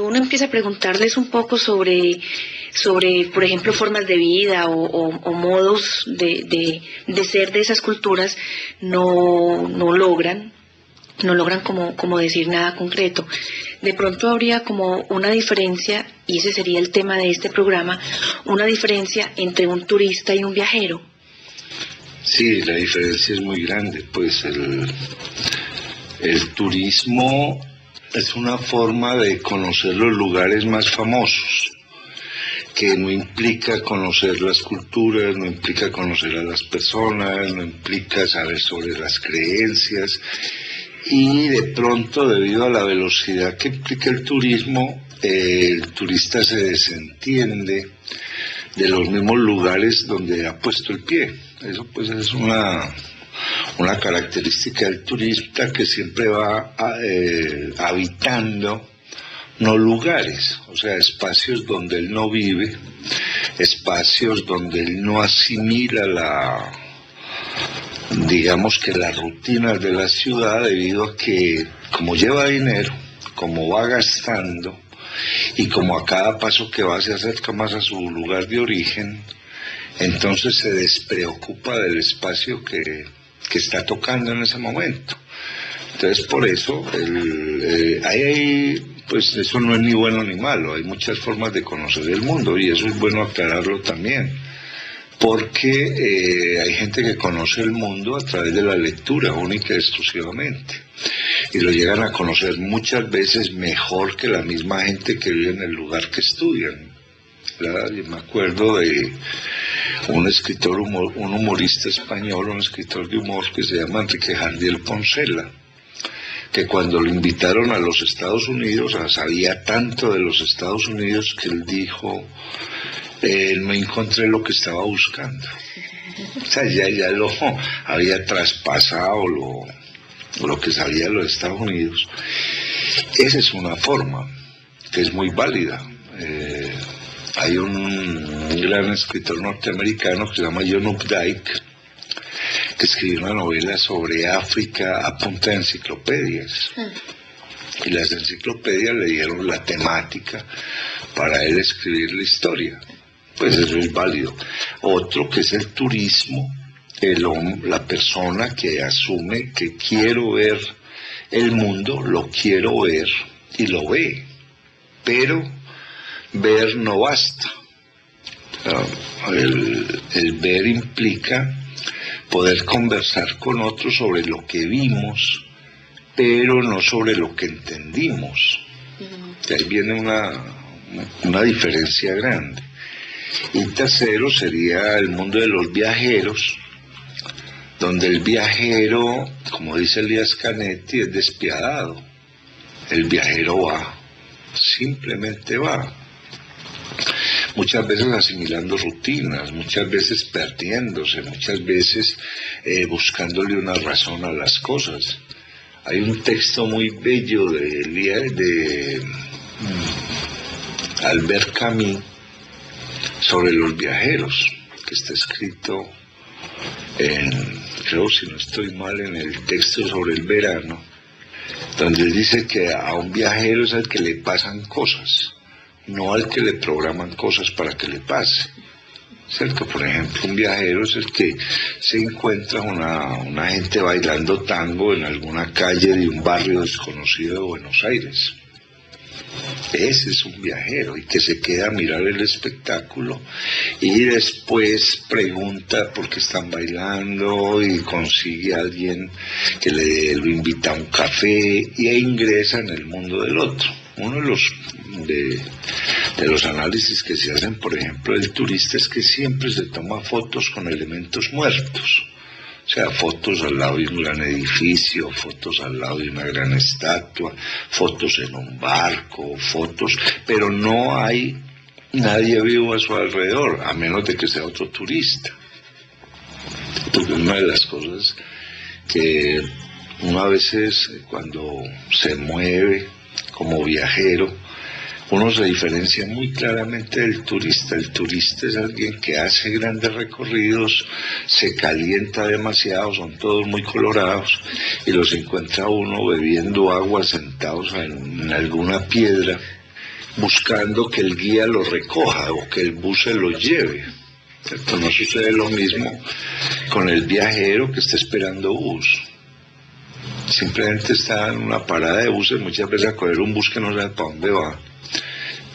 Uno empieza a preguntarles un poco sobre, por ejemplo, formas de vida o modos de ser de esas culturas, no logran como decir nada concreto. De pronto habría como una diferencia, y ese sería el tema de este programa, una diferencia entre un turista y un viajero. Sí, la diferencia es muy grande, pues el turismo es una forma de conocer los lugares más famosos, que no implica conocer las culturas, no implica conocer a las personas, no implica saber sobre las creencias, y de pronto, debido a la velocidad que implica el turismo, el turista se desentiende de los mismos lugares donde ha puesto el pie. Eso pues es una característica del turista, que siempre va habitando no lugares, o sea, espacios donde él no vive, espacios donde él no asimila digamos que las rutinas de la ciudad, debido a que, como lleva dinero, como va gastando y como a cada paso que va se acerca más a su lugar de origen, entonces se despreocupa del espacio que está tocando en ese momento. Entonces, por eso pues eso no es ni bueno ni malo, hay muchas formas de conocer el mundo, y eso es bueno aclararlo también, porque hay gente que conoce el mundo a través de la lectura, única y exclusivamente, y lo llegan a conocer muchas veces mejor que la misma gente que vive en el lugar que estudian. Yo me acuerdo de un escritor, un humorista español, un escritor de humor que se llama Enrique Jardiel Poncela, que cuando lo invitaron a los Estados Unidos, sabía tanto de los Estados Unidos que él dijo: no encontré lo que estaba buscando. O sea, ya lo había traspasado lo que sabía de los Estados Unidos. Esa es una forma que es muy válida. Hay un gran escritor norteamericano que se llama John Updike, que escribió una novela sobre África a punta de enciclopedias. Y las enciclopedias le dieron la temática para él escribir la historia. Pues eso es válido. Otro, que es el turismo, la persona que asume que quiero ver el mundo, lo quiero ver y lo ve, pero ver no basta. El ver implica poder conversar con otros sobre lo que vimos, pero no sobre lo que entendimos. De ahí viene una diferencia grande. Y tercero sería el mundo de los viajeros, donde el viajero, como dice Elías Canetti, es despiadado. El viajero va, simplemente va. Muchas veces asimilando rutinas, muchas veces perdiéndose, muchas veces buscándole una razón a las cosas. Hay un texto muy bello de Albert Camus sobre los viajeros, que está escrito creo, si no estoy mal, en el texto sobre el verano, donde él dice que a un viajero es al que le pasan cosas, no al que le programan cosas para que le pase. ¿Cierto? Por ejemplo, un viajero es el que se encuentra una gente bailando tango en alguna calle de un barrio desconocido de Buenos Aires. Ese es un viajero, y que se queda a mirar el espectáculo y después pregunta por qué están bailando y consigue a alguien que lo invita a un café e ingresa en el mundo del otro. Uno de los análisis que se hacen, por ejemplo, del turista, es que siempre se toma fotos con elementos muertos. O sea, fotos al lado de un gran edificio, fotos al lado de una gran estatua, fotos en un barco, pero no hay nadie vivo a su alrededor, a menos de que sea otro turista. Porque una de las cosas que uno a veces, cuando se mueve como viajero, uno se diferencia muy claramente del turista. El turista es alguien que hace grandes recorridos, se calienta demasiado, son todos muy colorados, y los encuentra uno bebiendo agua, sentados en alguna piedra, buscando que el guía lo recoja o que el bus se lo lleve. ¿Cierto? No sucede lo mismo con el viajero que está esperando bus. Simplemente está en una parada de buses, muchas veces a coger un bus que no sabe para dónde va,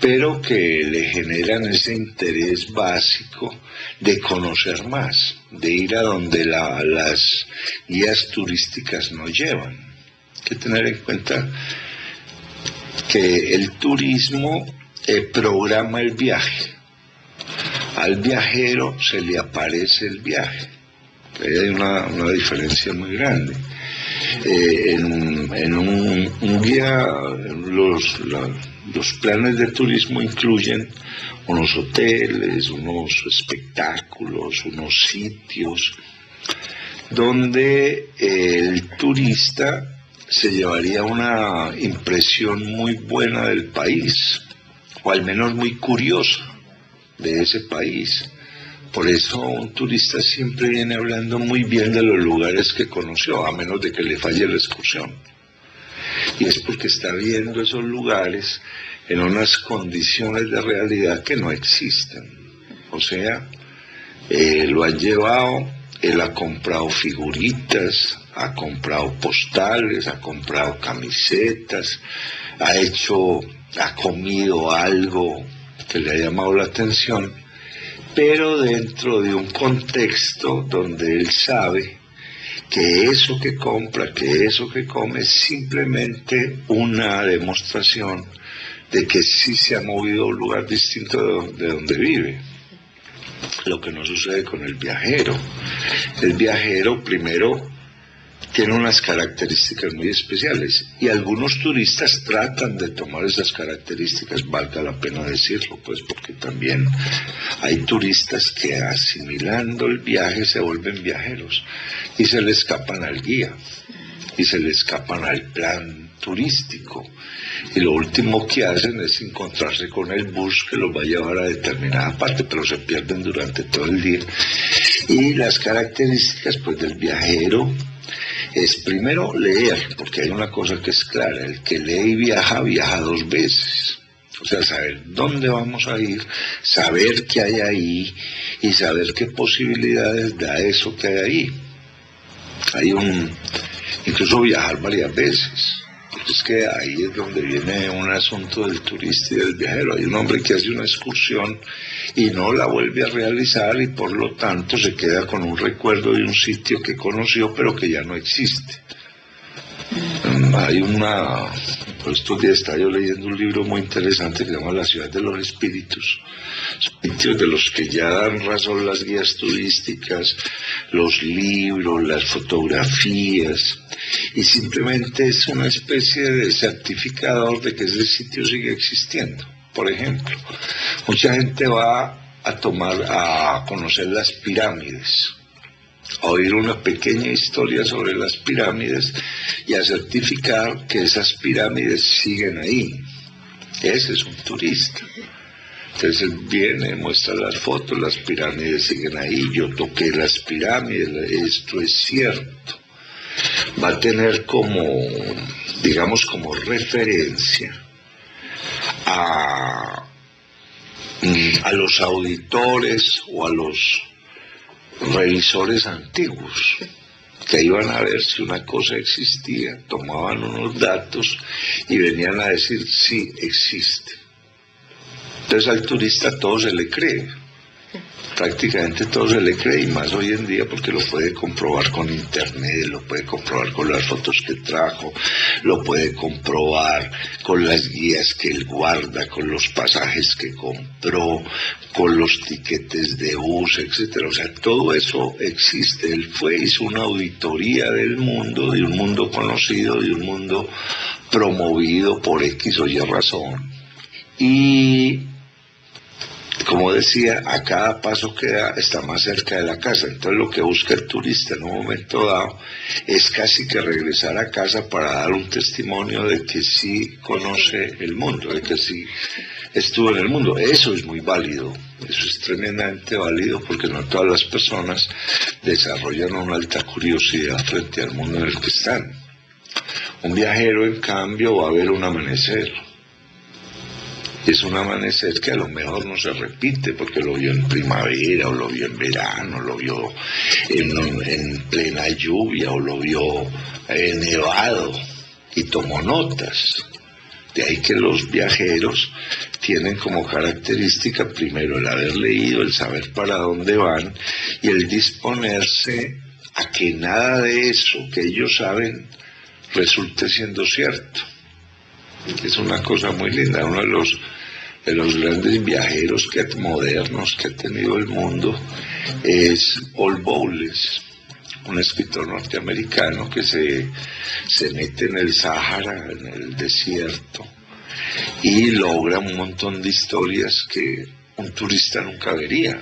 pero que le generan ese interés básico de conocer más, de ir a donde las guías turísticas nos llevan. Hay que tener en cuenta que el turismo programa el viaje. Al viajero se le aparece el viaje. Ahí hay una diferencia muy grande. En un guía, los planes de turismo incluyen unos hoteles, unos espectáculos, unos sitios, donde el turista se llevaría una impresión muy buena del país, o al menos muy curiosa de ese país. Por eso un turista siempre viene hablando muy bien de los lugares que conoció, a menos de que le falle la excursión. Y es porque está viendo esos lugares en unas condiciones de realidad que no existen. O sea, lo han llevado, él ha comprado figuritas, ha comprado postales, ha comprado camisetas, ha comido algo que le ha llamado la atención, pero dentro de un contexto donde él sabe que eso que compra, que eso que come es simplemente una demostración de que sí se ha movido a un lugar distinto de donde vive. Lo que no sucede con el viajero. El viajero primero tiene unas características muy especiales y algunos turistas tratan de tomar esas características, valga la pena decirlo, pues porque también hay turistas que asimilando el viaje se vuelven viajeros y se le escapan al guía y se le escapan al plan turístico y lo último que hacen es encontrarse con el bus que los va a llevar a determinada parte, pero se pierden durante todo el día. Y las características pues del viajero es primero leer, porque hay una cosa que es clara: el que lee y viaja, viaja dos veces. O sea, saber dónde vamos a ir, saber qué hay ahí y saber qué posibilidades da eso que hay ahí. Incluso viajar varias veces. Es que ahí es donde viene un asunto del turista y del viajero. Hay un hombre que hace una excursión y no la vuelve a realizar y por lo tanto se queda con un recuerdo de un sitio que conoció pero que ya no existe. Por estos días estaba yo leyendo un libro muy interesante que se llama La ciudad de los espíritus, sitios de los que ya dan razón las guías turísticas, los libros, las fotografías, y simplemente es una especie de certificador de que ese sitio sigue existiendo. Por ejemplo, mucha gente va a conocer las pirámides, a oír una pequeña historia sobre las pirámides y a certificar que esas pirámides siguen ahí. Ese es un turista. Entonces él viene, muestra las fotos, las pirámides siguen ahí, yo toqué las pirámides, esto es cierto. Va a tener como referencia a los auditores o a los revisores antiguos que iban a ver si una cosa existía, tomaban unos datos y venían a decir sí, existe. Entonces al turista todo se le cree, prácticamente todo se le cree, y más hoy en día porque lo puede comprobar con internet, lo puede comprobar con las fotos que trajo, lo puede comprobar con las guías que él guarda, con los pasajes que compró, con los tiquetes de bus, etcétera. O sea, todo eso existe. Él hizo una auditoría del mundo, de un mundo conocido, de un mundo promovido por X o Y razón, y como decía, a cada paso que da está más cerca de la casa. Entonces lo que busca el turista en un momento dado es casi que regresar a casa para dar un testimonio de que sí conoce el mundo, de que sí estuvo en el mundo. Eso es muy válido, eso es tremendamente válido, porque no todas las personas desarrollan una alta curiosidad frente al mundo en el que están. Un viajero, en cambio, va a ver un amanecer, Es un amanecer que a lo mejor no se repite porque lo vio en primavera, o lo vio en verano, lo vio en plena lluvia, o lo vio nevado, y tomó notas. De ahí que los viajeros tienen como característica primero el haber leído, el saber para dónde van y el disponerse a que nada de eso que ellos saben resulte siendo cierto. Es una cosa muy linda. Uno de los grandes viajeros modernos que ha tenido el mundo es Paul Bowles, un escritor norteamericano que se mete en el Sáhara, en el desierto, y logra un montón de historias que un turista nunca vería.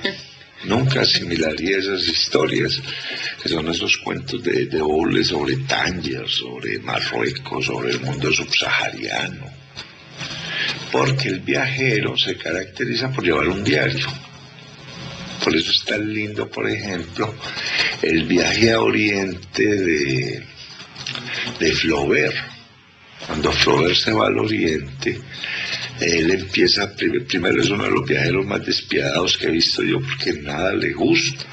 Nunca asimilaría esas historias, que son esos cuentos de Bowles sobre Tánger, sobre Marruecos, sobre el mundo subsahariano. Porque el viajero se caracteriza por llevar un diario. Por eso es tan lindo, por ejemplo, el viaje a Oriente de Flaubert. Cuando Flaubert se va al Oriente, él empieza, primero es uno de los viajeros más despiadados que he visto yo, porque nada le gusta.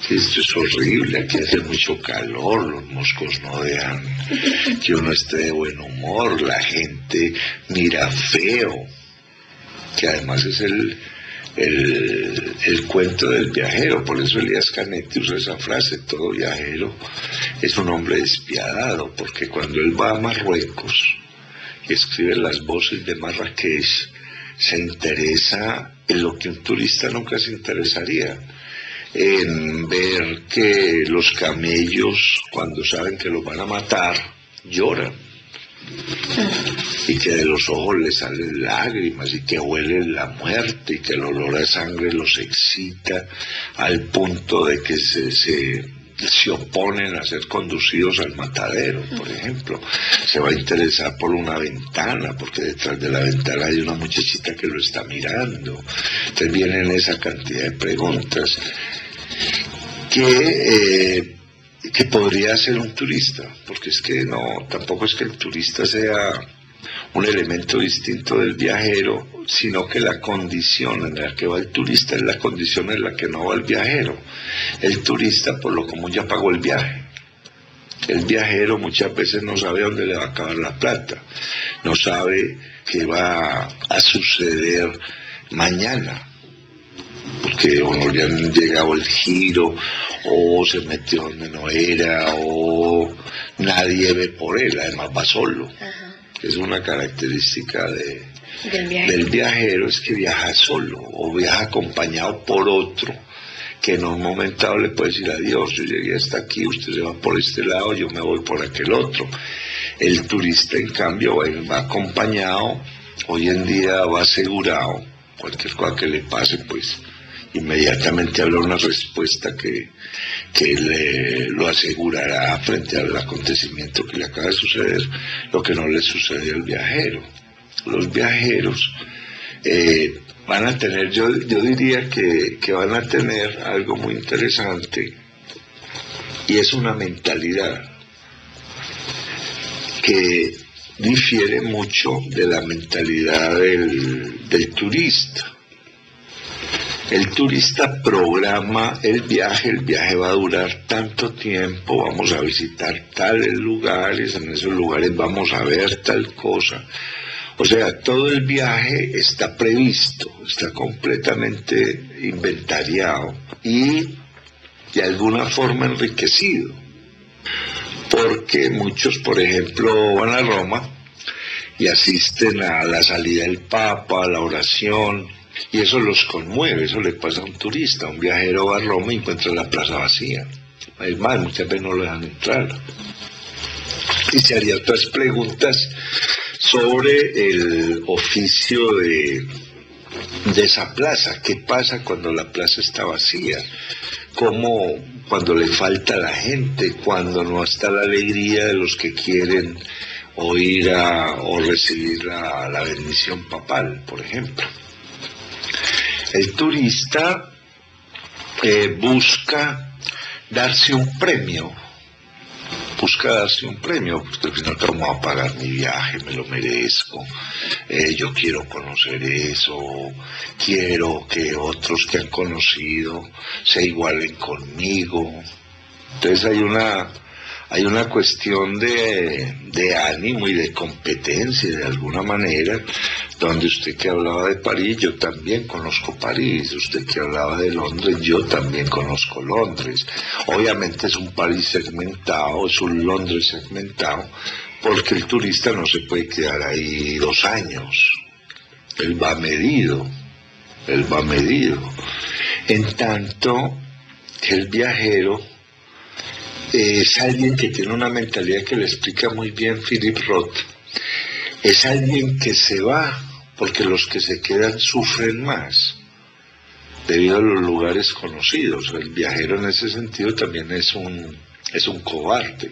Esto es horrible, aquí hace mucho calor, los moscos no dejan que uno esté de buen humor, la gente mira feo, que además es el cuento del viajero. Por eso Elías Canetti usa esa frase: todo viajero es un hombre despiadado, porque cuando él va a Marruecos y escribe Las voces de Marrakech, se interesa en lo que un turista nunca se interesaría, en ver que los camellos, cuando saben que los van a matar, lloran, y que de los ojos les salen lágrimas, y que huelen la muerte, y que el olor a sangre los excita al punto de que se oponen a ser conducidos al matadero, por ejemplo. Se va a interesar por una ventana, porque detrás de la ventana hay una muchachita que lo está mirando. Entonces vienen esa cantidad de preguntas que podría hacer un turista, porque es que no, tampoco es que el turista sea un elemento distinto del viajero, sino que la condición en la que va el turista es la condición en la que no va el viajero. El turista por lo común ya pagó el viaje. El viajero muchas veces no sabe dónde le va a acabar la plata, no sabe qué va a suceder mañana, porque o no le han llegado el giro, o se metió donde no era, o nadie ve por él, además va solo. Ajá. Es una característica del viajero, es que viaja solo, o viaja acompañado por otro, que en un momento dado le puede decir: adiós, yo llegué hasta aquí, usted se va por este lado, yo me voy por aquel otro. El turista, en cambio, va acompañado, hoy en día va asegurado, cualquier cosa que le pase, pues inmediatamente habrá una respuesta que lo asegurará frente al acontecimiento que le acaba de suceder, lo que no le sucede al viajero. Los viajeros van a tener, yo diría que van a tener algo muy interesante, y es una mentalidad que difiere mucho de la mentalidad del turista. El turista programa el viaje va a durar tanto tiempo, vamos a visitar tales lugares, en esos lugares vamos a ver tal cosa. O sea, todo el viaje está previsto, está completamente inventariado y de alguna forma enriquecido. Porque muchos, por ejemplo, van a Roma y asisten a la salida del Papa, a la oración, y eso los conmueve. Eso le pasa a un turista. Un viajero va a Roma y encuentra la plaza vacía. Es más, muchas veces no lo dejan entrar. Y se haría otras preguntas sobre el oficio de esa plaza. ¿Qué pasa cuando la plaza está vacía? ¿Cómo cuando le falta a la gente? Cuando no está la alegría de los que quieren oír o recibir la bendición papal, por ejemplo. El turista busca darse un premio busca darse un premio, porque al final te vamos a pagar mi viaje, me lo merezco, yo quiero conocer eso, quiero que otros que han conocido se igualen conmigo. Entonces hay una cuestión de ánimo y de competencia de alguna manera, donde usted que hablaba de París, yo también conozco París, usted que hablaba de Londres, yo también conozco Londres. Obviamente es un París segmentado, es un Londres segmentado, porque el turista no se puede quedar ahí 2 años, él va medido. En tanto que el viajero es alguien que tiene una mentalidad que le explica muy bien Philip Roth. Es alguien que se va porque los que se quedan sufren más debido a los lugares conocidos. El viajero en ese sentido también es un cobarde,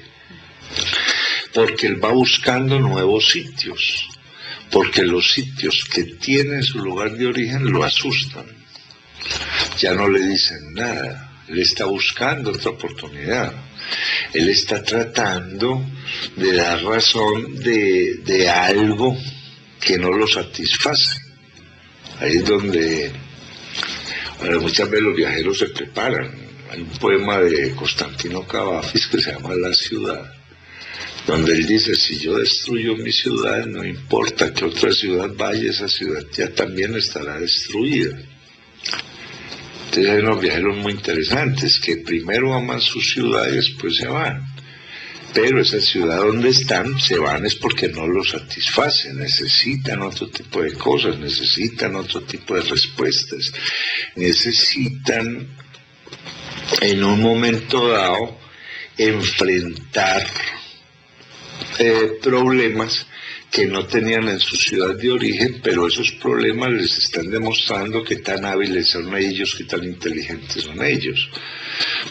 porque él va buscando nuevos sitios, porque los sitios que tiene en su lugar de origen lo asustan, ya no le dicen nada, él está buscando otra oportunidad. Él está tratando de dar razón de algo que no lo satisface. Ahí es donde muchas veces los viajeros se preparan. Hay un poema de Constantino Cavafis que se llama La ciudad, donde él dice: si yo destruyo mi ciudad, no importa que otra ciudad vaya, esa ciudad ya también estará destruida. Entonces hay unos viajeros muy interesantes que primero aman su ciudad y después se van. Pero esa ciudad donde están, se van es porque no los satisface, necesitan otro tipo de cosas, necesitan otro tipo de respuestas, necesitan en un momento dado enfrentar problemas que no tenían en su ciudad de origen, pero esos problemas les están demostrando qué tan hábiles son ellos, qué tan inteligentes son ellos.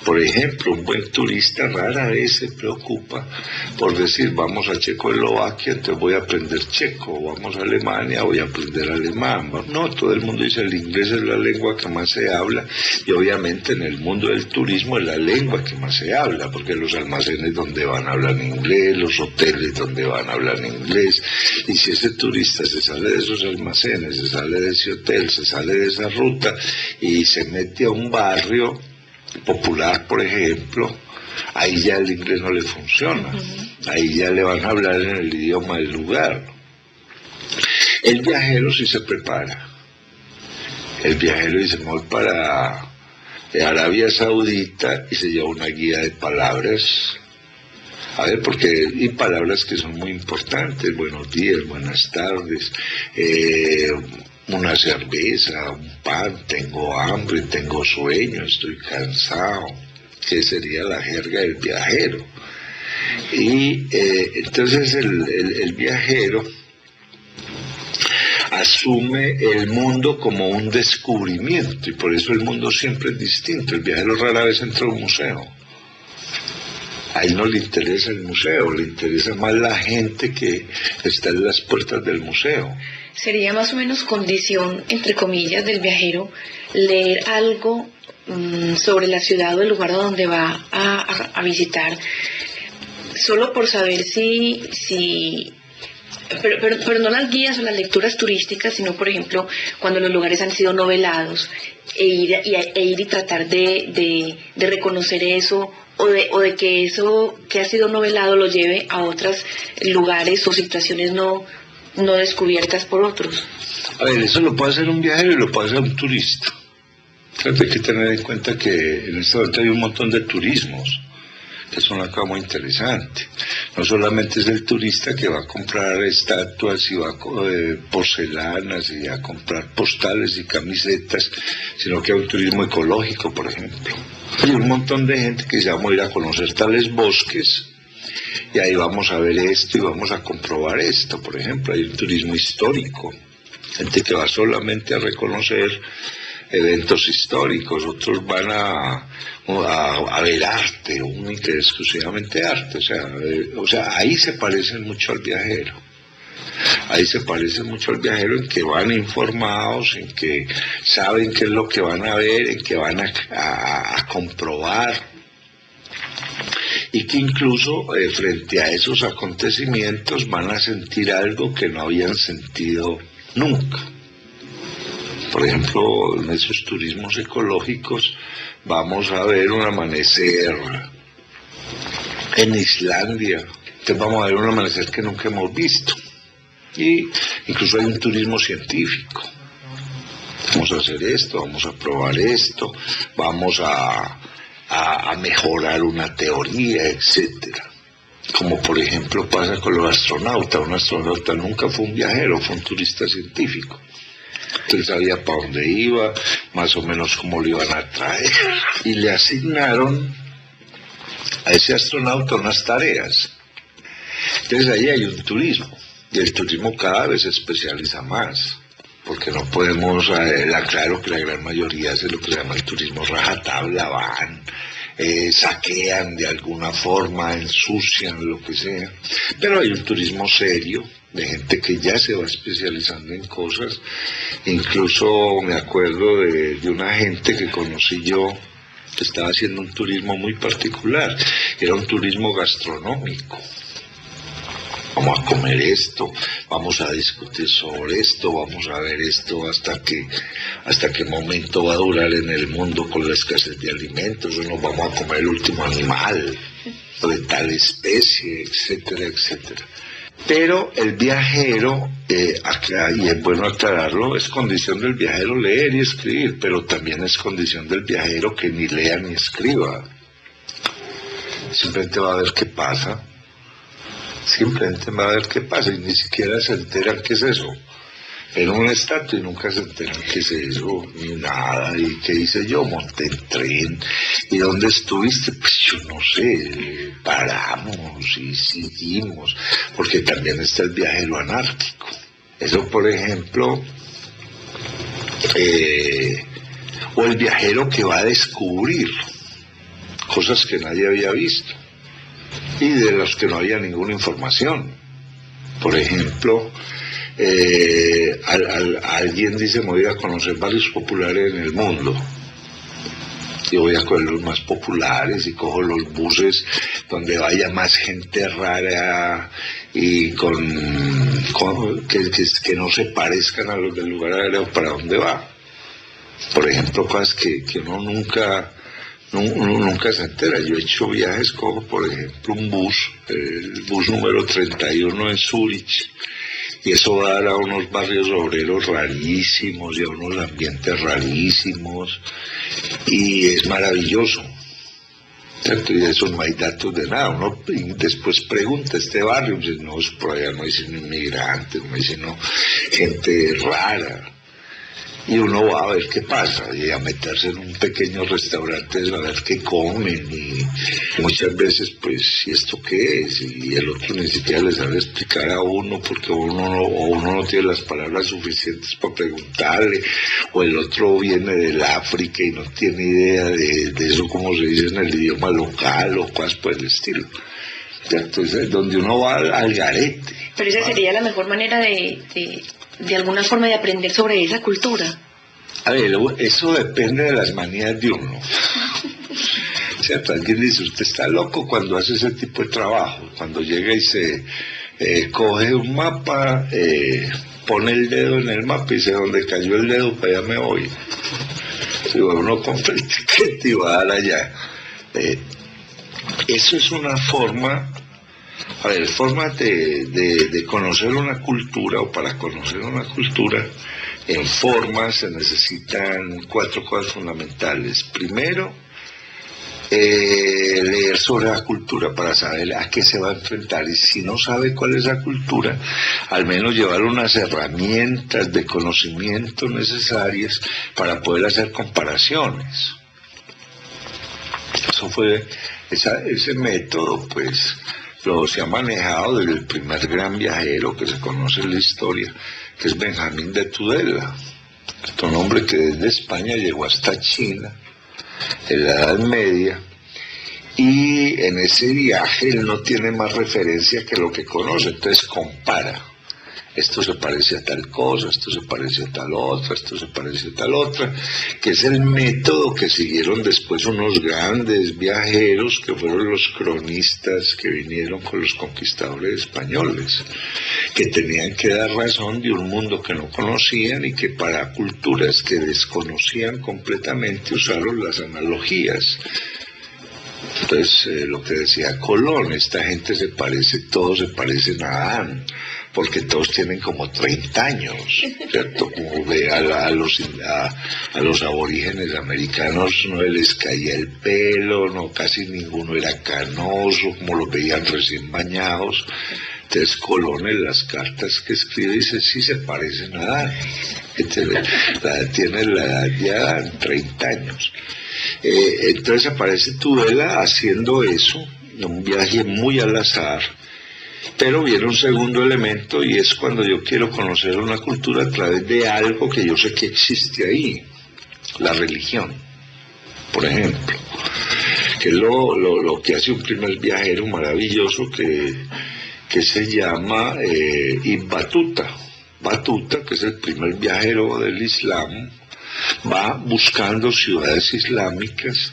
Por ejemplo, un buen turista rara vez se preocupa por decir: vamos a Checoslovaquia, entonces voy a aprender checo, o vamos a Alemania, voy a aprender alemán. No, todo el mundo dice el inglés es la lengua que más se habla, y obviamente en el mundo del turismo es la lengua que más se habla, porque los almacenes donde van hablan inglés, los hoteles donde van hablan inglés, y si ese turista se sale de esos almacenes, se sale de ese hotel, se sale de esa ruta y se mete a un barrio popular, por ejemplo, ahí ya el inglés no le funciona, ahí ya le van a hablar en el idioma del lugar. El viajero sí se prepara, el viajero dice: me voy para Arabia Saudita y se lleva una guía de palabras, a ver, porque hay palabras que son muy importantes: buenos días, buenas tardes, una cerveza, un pan, tengo hambre, tengo sueño, estoy cansado, que sería la jerga del viajero. Y entonces el viajero asume el mundo como un descubrimiento, y por eso el mundo siempre es distinto. El viajero rara vez entra a un museo. A él no le interesa el museo, le interesa más la gente que está en las puertas del museo. Sería más o menos condición, entre comillas, del viajero leer algo sobre la ciudad o el lugar donde va a visitar, solo por saber pero no las guías o las lecturas turísticas, sino, por ejemplo, cuando los lugares han sido novelados, e ir y tratar de reconocer eso, o de que eso que ha sido novelado lo lleve a otros lugares o situaciones no descubiertas por otros. A ver, eso lo puede hacer un viajero y lo puede hacer un turista. Hay que tener en cuenta que en este momento hay un montón de turismos, que es una cosa muy interesante. No solamente es el turista que va a comprar estatuas y va a porcelanas y a comprar postales y camisetas, sino que hay un turismo ecológico, por ejemplo. Hay un montón de gente que se va a ir a conocer tales bosques, y ahí vamos a ver esto y vamos a comprobar esto. Por ejemplo, hay un turismo histórico, gente que va solamente a reconocer eventos históricos, otros van a ver arte, única y exclusivamente arte. O sea, ahí se parecen mucho al viajero. Ahí se parecen mucho al viajero, en que van informados, en que saben qué es lo que van a ver, en que van a comprobar. y que incluso frente a esos acontecimientos van a sentir algo que no habían sentido nunca. Por ejemplo, en esos turismos ecológicos vamos a ver un amanecer en Islandia, entonces vamos a ver un amanecer que nunca hemos visto, y incluso hay un turismo científico. Vamos a hacer esto, vamos a probar esto, vamos a mejorar una teoría, etcétera. Como por ejemplo pasa con los astronautas. Un astronauta nunca fue un viajero, fue un turista científico. Él sabía para dónde iba, más o menos cómo lo iban a traer, y le asignaron a ese astronauta unas tareas. Entonces ahí hay un turismo, y el turismo cada vez se especializa más, porque no podemos, claro que la gran mayoría hace lo que se llama el turismo rajatabla, van, saquean de alguna forma, ensucian, lo que sea, pero hay un turismo serio, de gente que ya se va especializando en cosas. Incluso me acuerdo de una gente que conocí yo, que estaba haciendo un turismo muy particular, era un turismo gastronómico. Vamos a comer esto, vamos a discutir sobre esto, vamos a ver esto hasta qué momento va a durar en el mundo con la escasez de alimentos, o nos vamos a comer el último animal de tal especie, etcétera, etcétera. Pero el viajero, y es bueno aclararlo, es condición del viajero leer y escribir, pero también es condición del viajero que ni lea ni escriba. Simplemente va a ver qué pasa. Simplemente va a ver qué pasa y ni siquiera se enteran qué es eso. En un estatua y nunca se enteran qué es eso, ni nada. ¿Y qué hice yo? Monté en tren. ¿Y dónde estuviste? Pues yo no sé, paramos y seguimos, porque también está el viajero anárquico. Eso, por ejemplo, o el viajero que va a descubrir cosas que nadie había visto y de los que no había ninguna información. Por ejemplo, alguien dice: me voy a conocer barrios populares en el mundo, y voy a coger los más populares y cojo los buses donde vaya más gente rara y que no se parezcan a los del lugar aéreo para dónde va. Por ejemplo, cosas que uno nunca se entera. Yo he hecho viajes, cojo por ejemplo un bus, el bus número 31 en Zúrich, y eso va a dar a unos barrios obreros rarísimos y a unos ambientes rarísimos, y es maravilloso. ¿Cierto? Y de eso no hay datos de nada. Uno después pregunta: este barrio, pues no, por allá no hay sino inmigrantes, no hay sino gente rara. Y uno va a ver qué pasa, y a meterse en un pequeño restaurante a ver qué comen, y muchas veces pues, ¿y esto qué es? Y el otro ni siquiera le sabe explicar a uno, porque uno no tiene las palabras suficientes para preguntarle, o el otro viene del África y no tiene idea de eso, como se dice en el idioma local, o cosas por el estilo. Entonces, donde uno va al garete. Pero esa sería la mejor manera de alguna forma de aprender sobre esa cultura. A ver, eso depende de las manías de uno. ¿Cierto? Alguien dice: usted está loco cuando hace ese tipo de trabajo, cuando llega y se coge un mapa, pone el dedo en el mapa y dice: donde cayó el dedo, para allá me voy. Si uno compra el tiquete y va a dar allá. Eso es una forma. A ver, formas de conocer una cultura, o para conocer una cultura, en formas se necesitan 4 cosas fundamentales. Primero, leer sobre la cultura para saber a qué se va a enfrentar, y si no sabe cuál es la cultura, al menos llevar unas herramientas de conocimiento necesarias para poder hacer comparaciones. Ese método, pues, se ha manejado desde el primer gran viajero que se conoce en la historia, que es Benjamín de Tudela, un hombre que desde España llegó hasta China en la Edad Media, y en ese viaje él no tiene más referencia que lo que conoce, entonces compara Esto se parece a tal cosa, esto se parece a tal otra, esto se parece a tal otra, que es el método que siguieron después unos grandes viajeros que fueron los cronistas que vinieron con los conquistadores españoles, que tenían que dar razón de un mundo que no conocían y que para culturas que desconocían completamente usaron las analogías. Entonces, lo que decía Colón, esta gente se parece, todos se parecen a Adán, porque todos tienen como 30 años, ¿cierto? Como ve a los aborígenes americanos no les caía el pelo, no, casi ninguno era canoso, como los veían recién bañados. Entonces Colón en las cartas que escribe dice, sí se parecen a Adán, tiene la edad de Adán, 30 años. Entonces aparece Tudela haciendo eso, un viaje muy al azar. Pero viene un segundo elemento y es cuando yo quiero conocer una cultura a través de algo que yo sé que existe ahí, la religión, por ejemplo, que es lo que hace un primer viajero maravilloso que se llama Ibn Battuta. Battuta, que es el primer viajero del Islam, va buscando ciudades islámicas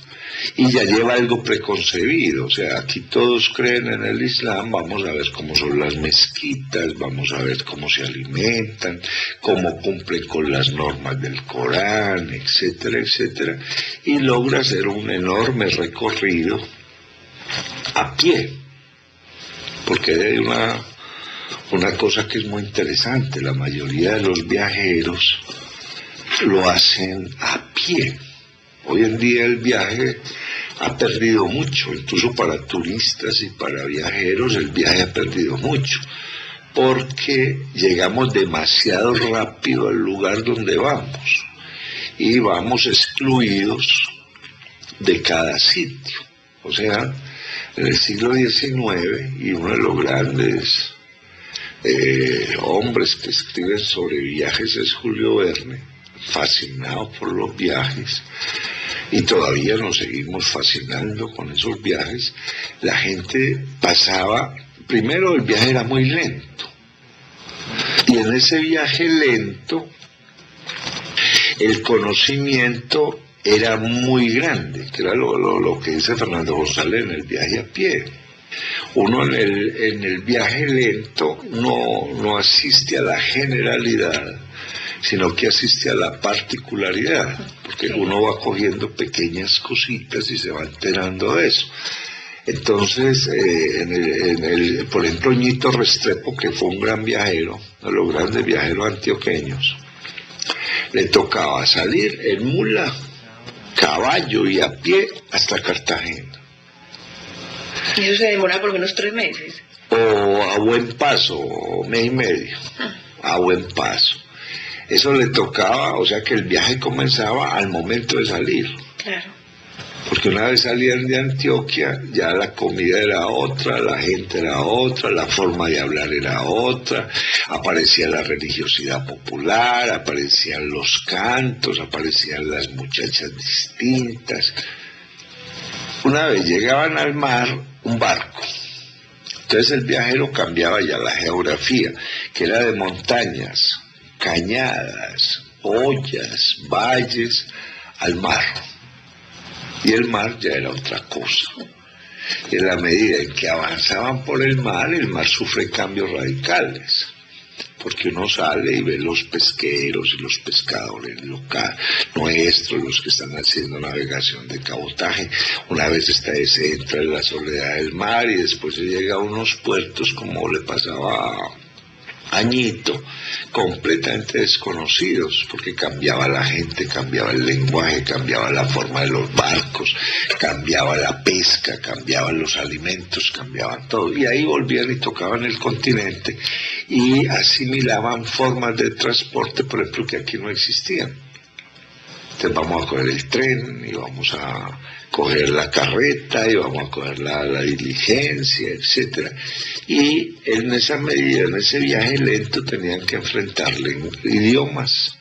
y ya lleva algo preconcebido, o sea, aquí todos creen en el Islam, vamos a ver cómo son las mezquitas, vamos a ver cómo se alimentan, cómo cumplen con las normas del Corán, etcétera, etcétera, y logra hacer un enorme recorrido a pie, porque hay una cosa que es muy interesante, la mayoría de los viajeros lo hacen a pie. Hoy en día el viaje ha perdido mucho, incluso para turistas y para viajeros el viaje ha perdido mucho, porque llegamos demasiado rápido al lugar donde vamos y vamos excluidos de cada sitio. O sea, en el siglo XIX, y uno de los grandes hombres que escriben sobre viajes es Julio Verne, fascinado por los viajes, y todavía nos seguimos fascinando con esos viajes. La gente pasaba, primero el viaje era muy lento, y en ese viaje lento el conocimiento era muy grande, que era lo que dice Fernando González en el viaje a pie. Uno en el viaje lento no asiste a la generalidad, sino que asiste a la particularidad, porque uno va cogiendo pequeñas cositas y se va enterando de eso. Entonces, por ejemplo, Ñito Restrepo, que fue un gran viajero, uno de los grandes viajeros antioqueños, le tocaba salir en mula, caballo y a pie hasta Cartagena. ¿Y eso se demora por lo menos 3 meses? O a buen paso, mes y medio, a buen paso. Eso le tocaba, o sea que el viaje comenzaba al momento de salir. Claro. Porque una vez salían de Antioquia, ya la comida era otra, la gente era otra, la forma de hablar era otra, aparecía la religiosidad popular, aparecían los cantos, aparecían las muchachas distintas. Una vez llegaban al mar, un barco. Entonces el viajero cambiaba ya la geografía, que era de montañas, cañadas, ollas, valles, al mar. Y el mar ya era otra cosa. Y en la medida en que avanzaban por el mar sufre cambios radicales. Porque uno sale y ve los pesqueros y los pescadores locales, nuestros, los que están haciendo navegación de cabotaje. Una vez se entra en la soledad del mar y después se llega a unos puertos como le pasaba a Ñito, completamente desconocidos, porque cambiaba la gente, cambiaba el lenguaje, cambiaba la forma de los barcos, cambiaba la pesca, cambiaban los alimentos, cambiaban todo, y ahí volvían y tocaban el continente y asimilaban formas de transporte, por ejemplo, que aquí no existían. Entonces vamos a coger el tren y vamos a coger la carreta y vamos a coger la diligencia, etcétera. Y en esa medida, en ese viaje lento, tenían que enfrentarle idiomas,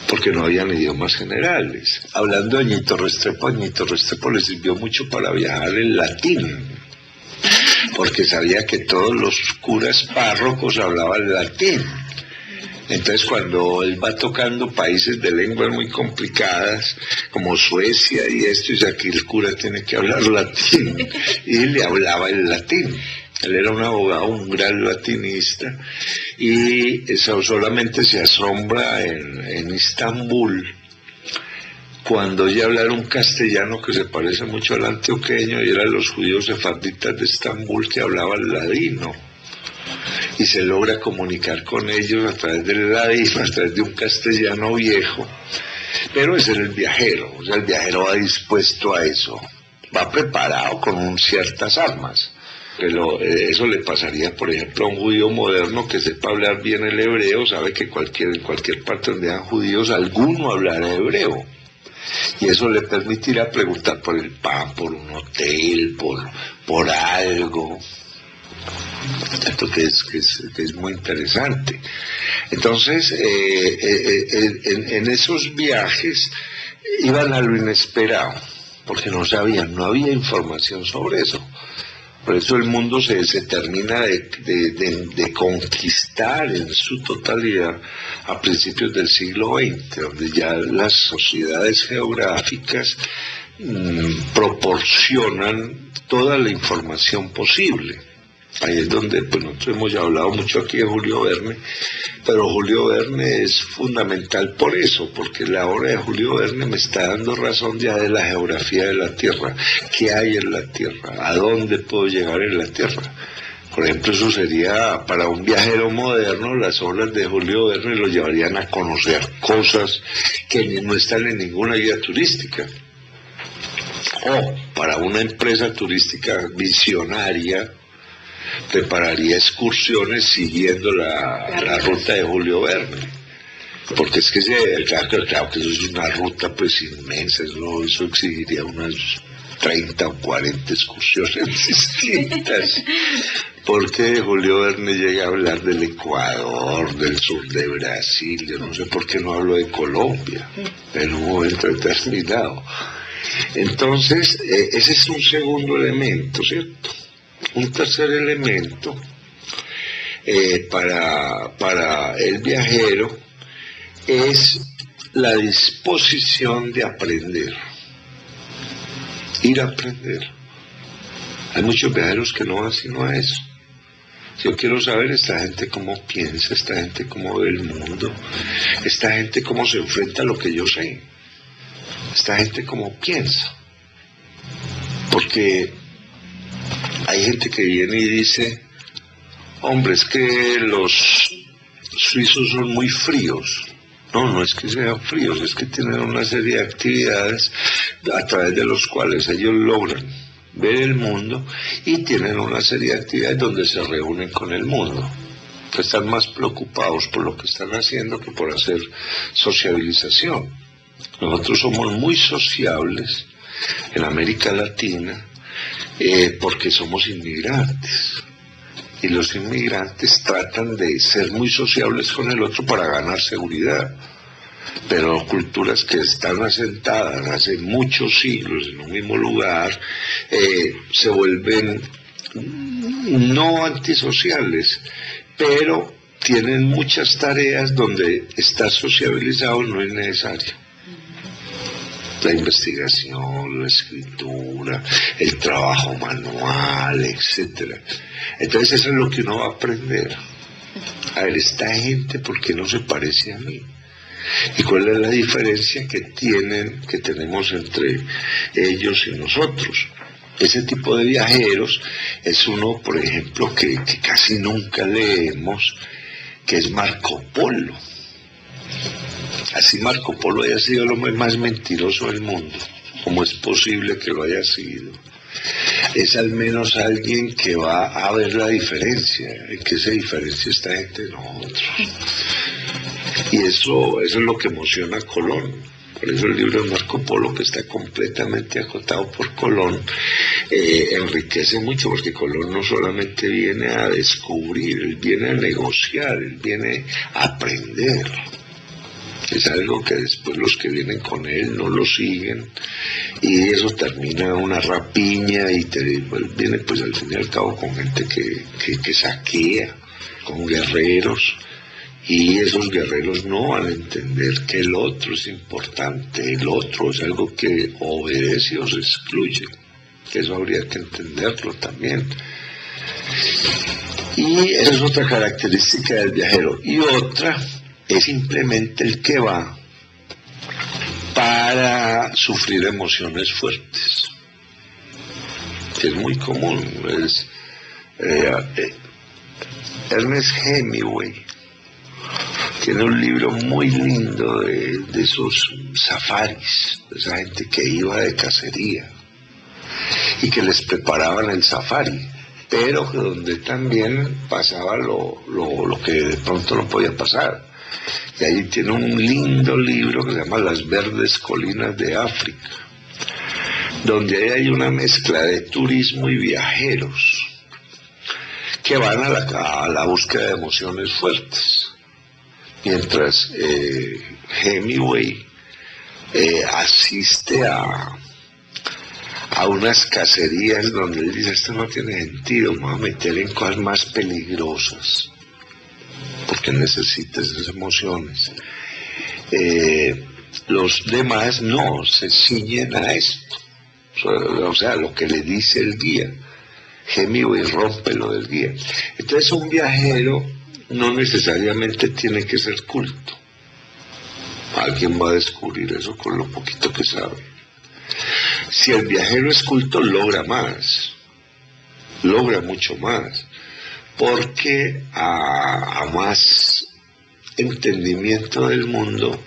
porque no habían idiomas generales. Hablando de Ñito Restrepo le sirvió mucho para viajar en latín, porque sabía que todos los curas párrocos hablaban latín. Entonces cuando él va tocando países de lenguas muy complicadas, como Suecia y esto, y aquí el cura tiene que hablar latín, y le hablaba el latín. Él era un abogado, un gran latinista, y eso solamente se asombra en Istambul, cuando oye hablar un castellano que se parece mucho al antioqueño, y eran los judíos sefarditas de Estambul que hablaban ladino, y se logra comunicar con ellos a través del ladino, a través de un castellano viejo. Pero ese era el viajero, o sea, el viajero va dispuesto a eso, va preparado con ciertas armas. Pero eso le pasaría, por ejemplo, a un judío moderno que sepa hablar bien el hebreo, sabe que en cualquier parte donde hayan judíos, alguno hablará hebreo. Y eso le permitirá preguntar por el pan, por un hotel, por algo. Esto que es muy interesante. Entonces, en esos viajes iban a lo inesperado, porque no sabían, no había información sobre eso. Por eso el mundo se termina de conquistar en su totalidad a principios del siglo XX, donde ya las sociedades geográficas proporcionan toda la información posible. Ahí es donde pues, nosotros hemos hablado mucho aquí de Julio Verne, pero Julio Verne es fundamental por eso, porque la obra de Julio Verne me está dando razón ya de la geografía de la Tierra, qué hay en la Tierra, a dónde puedo llegar en la Tierra. Por ejemplo, eso sería para un viajero moderno, las obras de Julio Verne lo llevarían a conocer cosas que no están en ninguna guía turística. O para una empresa turística visionaria, prepararía excursiones siguiendo la ruta de Julio Verne, porque es que claro que eso es una ruta pues inmensa, eso exigiría unas 30 o 40 excursiones distintas, porque Julio Verne llega a hablar del Ecuador, del sur de Brasil, yo no sé por qué no hablo de Colombia en un momento determinado. Entonces ese es un segundo elemento, ¿cierto? Un tercer elemento para el viajero es la disposición de aprender, ir a aprender. Hay muchos viajeros que no van sino a eso. Yo quiero saber esta gente cómo piensa, esta gente cómo ve el mundo, esta gente cómo se enfrenta a lo que yo sé, esta gente cómo piensa. Porque hay gente que viene y dice, hombre, es que los suizos son muy fríos. No, no es que sean fríos, es que tienen una serie de actividades a través de los cuales ellos logran ver el mundo y tienen una serie de actividades donde se reúnen con el mundo, que están más preocupados por lo que están haciendo que por hacer sociabilización. Nosotros somos muy sociables en América Latina porque somos inmigrantes. Y los inmigrantes tratan de ser muy sociables con el otro para ganar seguridad. Pero culturas que están asentadas hace muchos siglos en un mismo lugar se vuelven no antisociales, pero tienen muchas tareas donde estar sociabilizado no es necesario. La investigación, la escritura, el trabajo manual, etcétera. Entonces eso es lo que uno va a aprender. A ver, esta gente, ¿por qué no se parece a mí? ¿Y cuál es la diferencia que tenemos entre ellos y nosotros? Ese tipo de viajeros es uno, por ejemplo, que casi nunca leemos, que es Marco Polo. Así Marco Polo haya sido el hombre más mentiroso del mundo, como es posible que lo haya sido, es al menos alguien que va a ver la diferencia, en qué se diferencia esta gente de nosotros. Y eso es lo que emociona a Colón. Por eso el libro de Marco Polo, que está completamente acotado por Colón, enriquece mucho, porque Colón no solamente viene a descubrir, él viene a negociar, él viene a aprender. Es algo que después los que vienen con él no lo siguen, y eso termina una rapiña y viene pues al fin y al cabo con gente que saquea, con guerreros, y esos guerreros no van a entender que el otro es importante, el otro es algo que obedece o se excluye, que eso habría que entenderlo también. Y esa es otra característica del viajero. Y otra es simplemente el que va para sufrir emociones fuertes, que es muy común. Ernest Hemingway tiene un libro muy lindo de esos safaris, de esa gente que iba de cacería y que les preparaban el safari, pero donde también pasaba lo que de pronto no podía pasar. Y ahí tiene un lindo libro que se llama Las Verdes Colinas de África, donde ahí hay una mezcla de turismo y viajeros que van a la búsqueda de emociones fuertes. Mientras Hemingway asiste a unas cacerías donde él dice, esto no tiene sentido, me voy a meter en cosas más peligrosas, porque necesitas esas emociones. Los demás no se ciñen a esto, o sea, lo que le dice el guía. Hemingway rompe lo del guía. Entonces un viajero no necesariamente tiene que ser culto. Alguien va a descubrir eso con lo poquito que sabe. Si el viajero es culto, logra más, logra mucho más, porque a más entendimiento del mundo,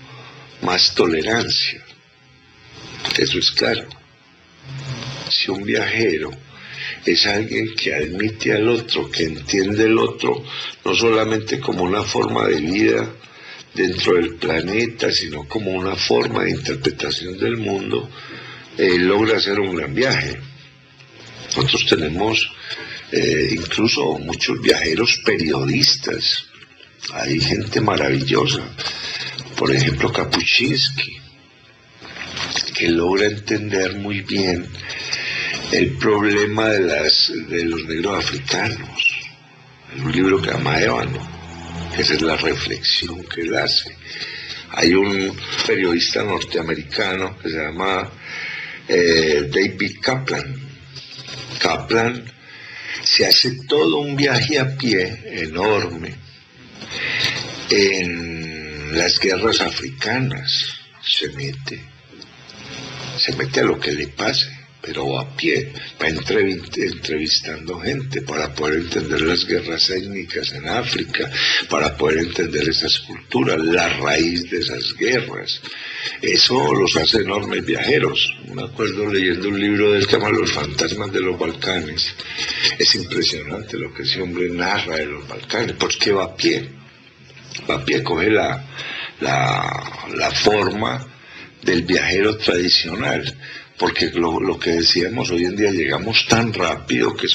más tolerancia. Eso es claro. Si un viajero es alguien que admite al otro, que entiende el otro, no solamente como una forma de vida dentro del planeta, sino como una forma de interpretación del mundo, logra hacer un gran viaje. Nosotros tenemos incluso muchos viajeros periodistas, hay gente maravillosa, por ejemplo Kapuscinski, que logra entender muy bien el problema de los negros africanos. En un libro que se llama Ébano, esa es la reflexión que él hace. Hay un periodista norteamericano que se llama David Kaplan. Kaplan se hace todo un viaje a pie enorme en las guerras africanas, se mete a lo que le pase, pero a pie, va entrevistando gente para poder entender las guerras étnicas en África, para poder entender esas culturas, la raíz de esas guerras. Eso los hace enormes viajeros. Me acuerdo leyendo un libro del que se llama Los fantasmas de los Balcanes. Es impresionante lo que ese hombre narra de los Balcanes, porque va a pie, coge la forma del viajero tradicional. Porque lo que decíamos, hoy en día llegamos tan rápido que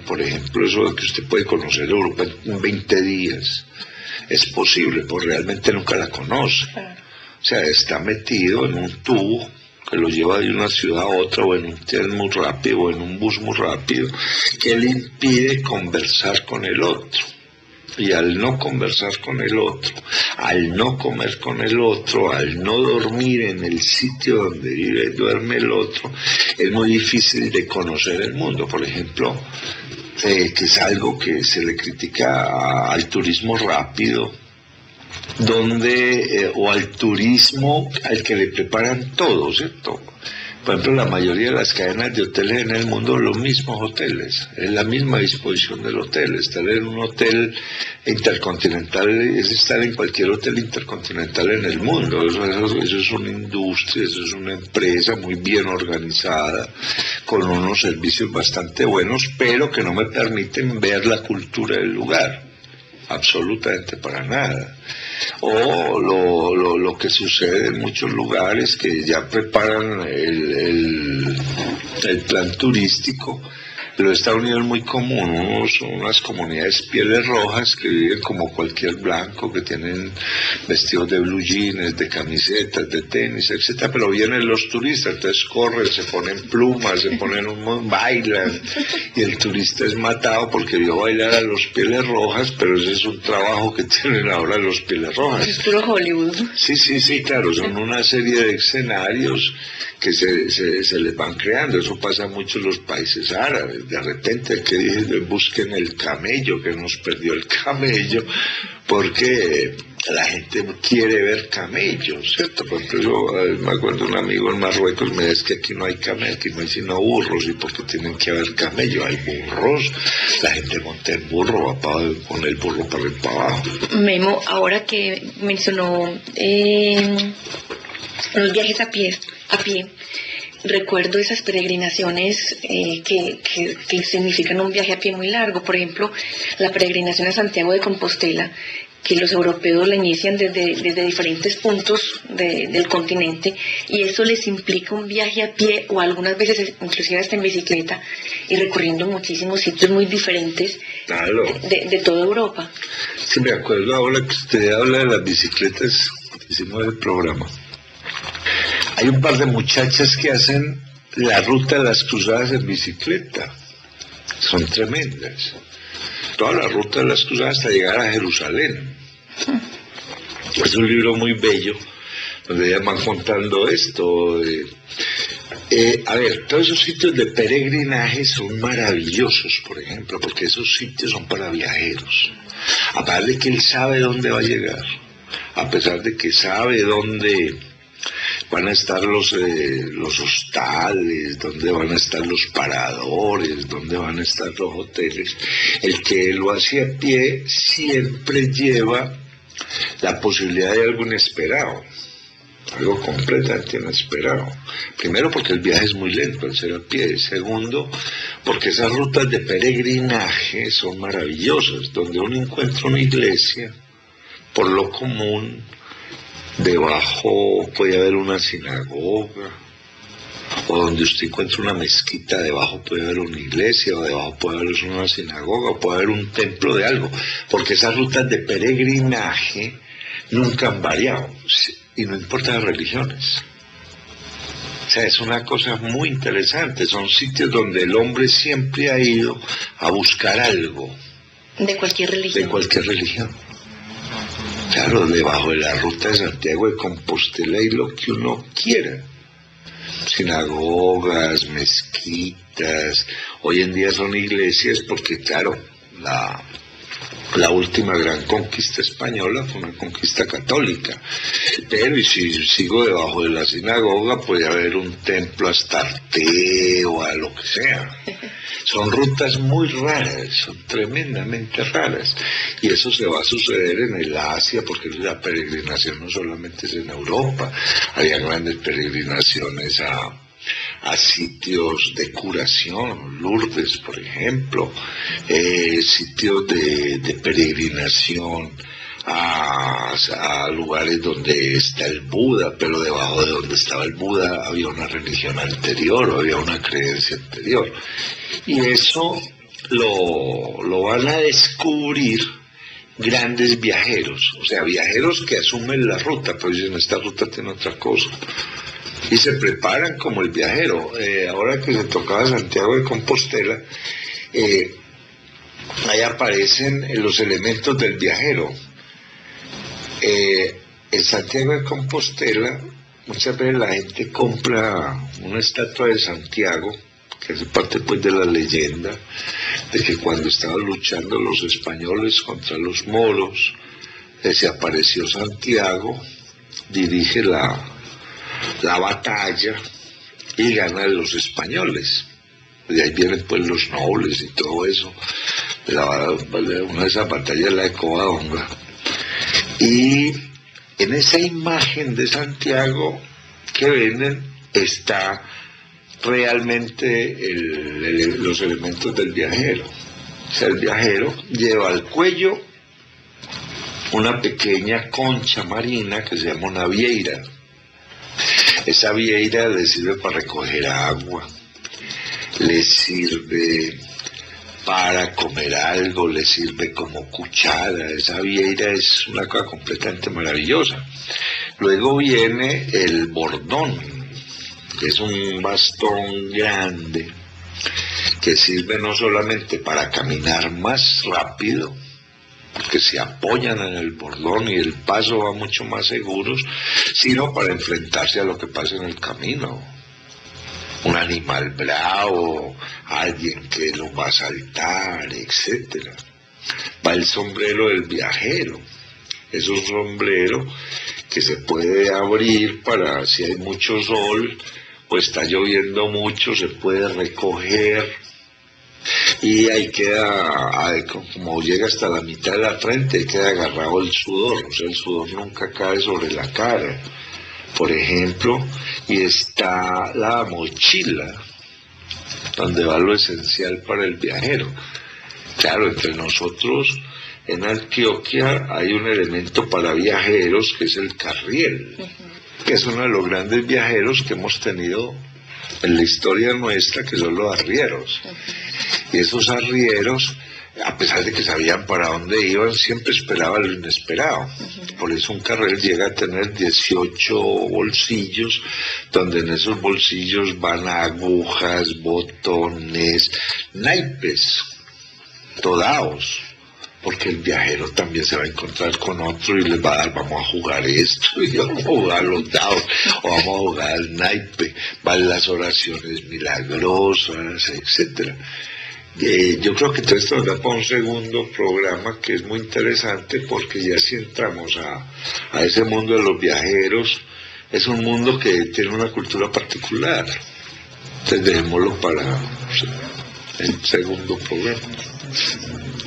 por ejemplo, eso de que usted puede conocer Europa en 20 días, es posible, pues realmente nunca la conoce. O sea, está metido en un tubo que lo lleva de una ciudad a otra, o en un tren muy rápido, o en un bus muy rápido, que le impide conversar con el otro. Y al no conversar con el otro, al no comer con el otro, al no dormir en el sitio donde vive y duerme el otro, es muy difícil de conocer el mundo. Por ejemplo, que es algo que se le critica al turismo rápido, o al turismo al que le preparan todo, ¿cierto? Por ejemplo, la mayoría de las cadenas de hoteles en el mundo, los mismos hoteles, es la misma disposición del hotel. Estar en un hotel intercontinental es estar en cualquier hotel intercontinental en el mundo. Eso es una industria, eso es una empresa muy bien organizada, con unos servicios bastante buenos, pero que no me permiten ver la cultura del lugar, absolutamente para nada. O lo que sucede en muchos lugares, que ya preparan el plan turístico En los Estados Unidos es muy común, son unas comunidades pieles rojas que viven como cualquier blanco, que tienen vestidos de blue jeans, de camisetas, de tenis, etcétera, pero vienen los turistas, entonces corren, se ponen plumas, se ponen bailan, y el turista es matado porque vio bailar a los pieles rojas, pero ese es un trabajo que tienen ahora los pieles rojas. Es puro Hollywood. Sí, claro, son una serie de escenarios que se les van creando. Eso pasa mucho en los países árabes. De repente que busquen el camello, que nos perdió el camello, porque la gente quiere ver camellos, ¿cierto? Por ejemplo, yo me acuerdo un amigo en Marruecos me dice que aquí no hay camellos, aquí no hay sino burros, y porque tienen que haber camellos, hay burros, la gente monta en burro, va con el burro para arriba y para abajo. Memo, ahora que mencionó los viajes a pie, recuerdo esas peregrinaciones que significan un viaje a pie muy largo. Por ejemplo, la peregrinación a Santiago de Compostela, que los europeos la inician desde diferentes puntos del continente, y eso les implica un viaje a pie o algunas veces inclusive hasta en bicicleta, y recorriendo muchísimos sitios muy diferentes. Claro. de toda Europa. Sí, me acuerdo ahora que usted habla de las bicicletas, hicimos el programa. Hay un par de muchachas que hacen la ruta de las cruzadas en bicicleta. Son tremendas. Toda la ruta de las cruzadas hasta llegar a Jerusalén. Es un libro muy bello, donde ellas van contando esto. A ver, todos esos sitios de peregrinaje son maravillosos, por ejemplo, porque esos sitios son para viajeros. A pesar de que él sabe dónde va a llegar, a pesar de que sabe dónde van a estar los hostales, dónde van a estar los paradores, dónde van a estar los hoteles, el que lo hace a pie siempre lleva la posibilidad de algo inesperado, algo completamente inesperado. Primero, porque el viaje es muy lento al ser a pie. Segundo, porque esas rutas de peregrinaje son maravillosas, donde uno encuentra una iglesia, por lo común, debajo puede haber una sinagoga, o donde usted encuentra una mezquita, debajo puede haber una iglesia, o debajo puede haber una sinagoga, o puede haber un templo de algo, porque esas rutas de peregrinaje nunca han variado, y no importa las religiones. O sea, es una cosa muy interesante, son sitios donde el hombre siempre ha ido a buscar algo. De cualquier religión. De cualquier religión. Claro, debajo de la ruta de Santiago de Compostela hay lo que uno quiera. Sinagogas, mezquitas, hoy en día son iglesias porque, claro, la última gran conquista española fue una conquista católica. Pero y si sigo debajo de la sinagoga puede haber un templo Astarte o a lo que sea. Son rutas muy raras, son tremendamente raras. Y eso se va a suceder en el Asia, porque la peregrinación no solamente es en Europa. Había grandes peregrinaciones a sitios de curación, Lourdes, por ejemplo, sitios de peregrinación a lugares donde está el Buda, pero debajo de donde estaba el Buda había una religión anterior, o había una creencia anterior. Y eso lo van a descubrir grandes viajeros, o sea, viajeros que asumen la ruta, pero dicen, esta ruta tiene otra cosa. Y se preparan como el viajero. Ahora que se tocaba Santiago de Compostela, ahí aparecen los elementos del viajero. En Santiago de Compostela, muchas veces la gente compra una estatua de Santiago, que hace parte pues de la leyenda, de que cuando estaban luchando los españoles contra los moros, se apareció Santiago, dirige la batalla y ganan los españoles. De ahí vienen pues los nobles y todo eso. Una de esas batallas es la de Covadonga. Y en esa imagen de Santiago que venden está realmente los elementos del viajero. O sea, el viajero lleva al cuello una pequeña concha marina que se llama una vieira. Esa vieira le sirve para recoger agua, le sirve para comer algo, le sirve como cuchara. Esa vieira es una cosa completamente maravillosa. Luego viene el bordón, que es un bastón grande que sirve no solamente para caminar más rápido, porque se apoyan en el bordón y el paso va mucho más seguro, sino para enfrentarse a lo que pasa en el camino. Un animal bravo, alguien que lo va a saltar, etcétera. Va el sombrero del viajero. Es un sombrero que se puede abrir para, si hay mucho sol o está lloviendo mucho, se puede recoger y ahí queda, como llega hasta la mitad de la frente, queda agarrado el sudor, o sea, el sudor nunca cae sobre la cara, por ejemplo. Y está la mochila, donde va lo esencial para el viajero. Claro, entre nosotros en Antioquia hay un elemento para viajeros que es el carriel, que es uno de los grandes viajeros que hemos tenido en la historia nuestra, que son los arrieros. Y esos arrieros, a pesar de que sabían para dónde iban, siempre esperaban lo inesperado. Por eso un carriel llega a tener 18 bolsillos, donde en esos bolsillos van agujas, botones, naipes, todaos, porque el viajero también se va a encontrar con otro y les va a dar, vamos a jugar esto, y vamos a jugar los dados, o vamos a jugar al naipe, van las oraciones milagrosas, etcétera. Yo creo que todo esto nos da para un segundo programa que es muy interesante, porque ya si entramos a ese mundo de los viajeros, es un mundo que tiene una cultura particular. Entonces dejémoslo para el segundo programa.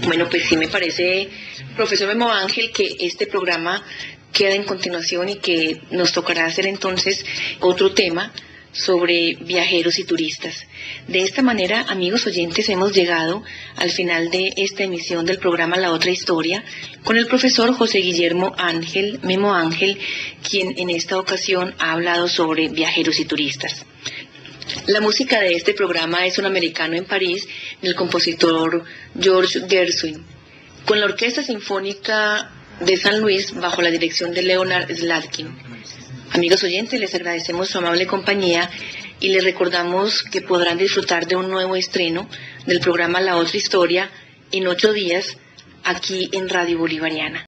Bueno, pues sí me parece, profesor Memo Ángel, que este programa queda en continuación y que nos tocará hacer entonces otro tema sobre viajeros y turistas. De esta manera, amigos oyentes, hemos llegado al final de esta emisión del programa La Otra Historia con el profesor José Guillermo Ángel, Memo Ángel, quien en esta ocasión ha hablado sobre viajeros y turistas. La música de este programa es Un americano en París, del compositor George Gershwin, con la Orquesta Sinfónica de San Luis bajo la dirección de Leonard Slatkin. Amigos oyentes, les agradecemos su amable compañía y les recordamos que podrán disfrutar de un nuevo estreno del programa La Otra Historia en 8 días aquí en Radio Bolivariana.